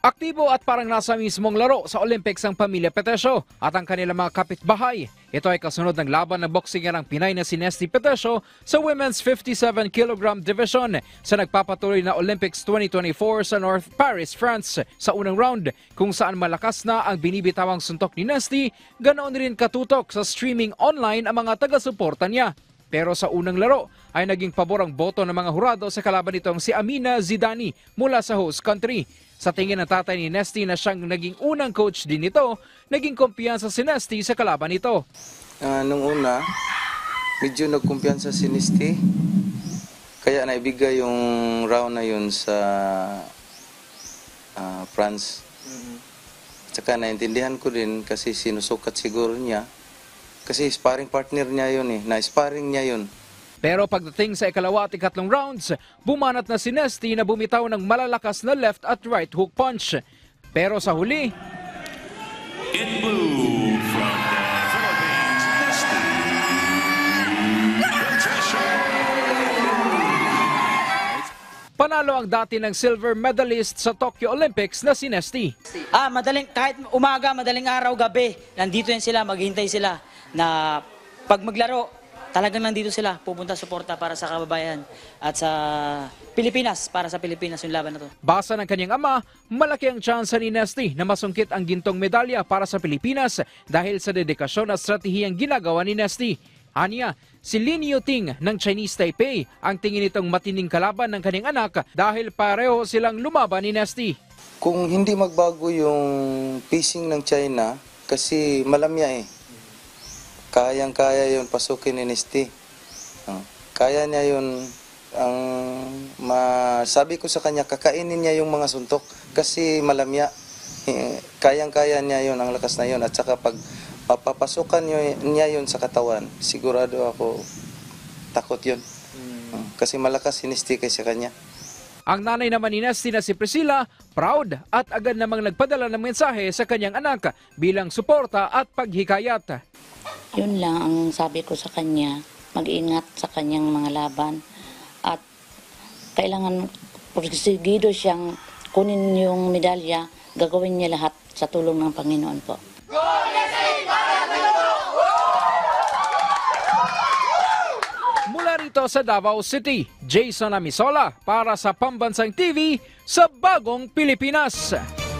Aktibo at parang nasa mismong laro sa Olympics ang pamilya Petesio at ang kanilang mga kapitbahay. Ito ay kasunod ng laban ng boksingerang Pinay na si Nesty Petesio sa Women's 57 kg division sa nagpapatuloy na Olympics 2024 sa North Paris, France. Sa unang round, kung saan malakas na ang binibitawang suntok ni Nesty, ganoon rin katutok sa streaming online ang mga taga-suporta niya. Pero sa unang laro ay naging pabor ang boto ng mga hurado sa kalaban nitong si Amina Zidani mula sa host country. Sa tingin ng tatay ni Nesty na siyang naging unang coach din nito, naging kumpiyansa si Nesty sa kalaban nito. Nung una, medyo nagkumpiyansa si Nesty. Kaya naibigay yung round na yun sa France. Tsaka naintindihan ko din kasi sinusukat siguro niya. Kasi sparring partner niya yun na-sparring niya yun. Pero pagdating sa ikalawa at ikatlong rounds, bumanat na si Nesty na bumitaw ng malalakas na left at right hook punch. Pero sa huli, In blue from the Philippines, Nesty Petesio. panalo ang dati ng silver medalist sa Tokyo Olympics na si Nesty. Kahit umaga, madaling araw, gabi, nandito yan sila, maghihintay sila na pag maglaro, talagang nandito sila, pupunta suporta para sa kababayan at sa Pilipinas, para sa Pilipinas yung laban na to. Basa ng kanyang ama, malaki ang tsansa ni Nesty na masungkit ang gintong medalya para sa Pilipinas dahil sa dedikasyon at stratehiyang ginagawa ni Nesty. Anya, si Lin Yuting ng Chinese Taipei ang tingin nitong matinding kalaban ng kanyang anak dahil pareho silang lumaban ni Nesty. Kung hindi magbago yung pacing ng China, kasi malamya kayang-kaya yun pasukin ni Nesty. Kaya niya yun, sabi ko sa kanya, kakainin niya yung mga suntok kasi malamya. Kayang-kaya niya yun, ang lakas na yun. At saka pag papapasukan niya yun sa katawan, sigurado ako takot yun. Kasi malakas si Nesty kaysa kanya. Ang nanay naman ni Nesty na si Priscilla, proud at agad namang nagpadala ng mensahe sa kanyang anak bilang suporta at paghikayat. Yun lang ang sabi ko sa kanya, mag-ingat sa kanyang mga laban at kailangan porsigido siyang kunin yung medalya, gagawin niya lahat sa tulong ng Panginoon po. Mula rito sa Davao City, Jason Amisola para sa Pambansang TV sa Bagong Pilipinas.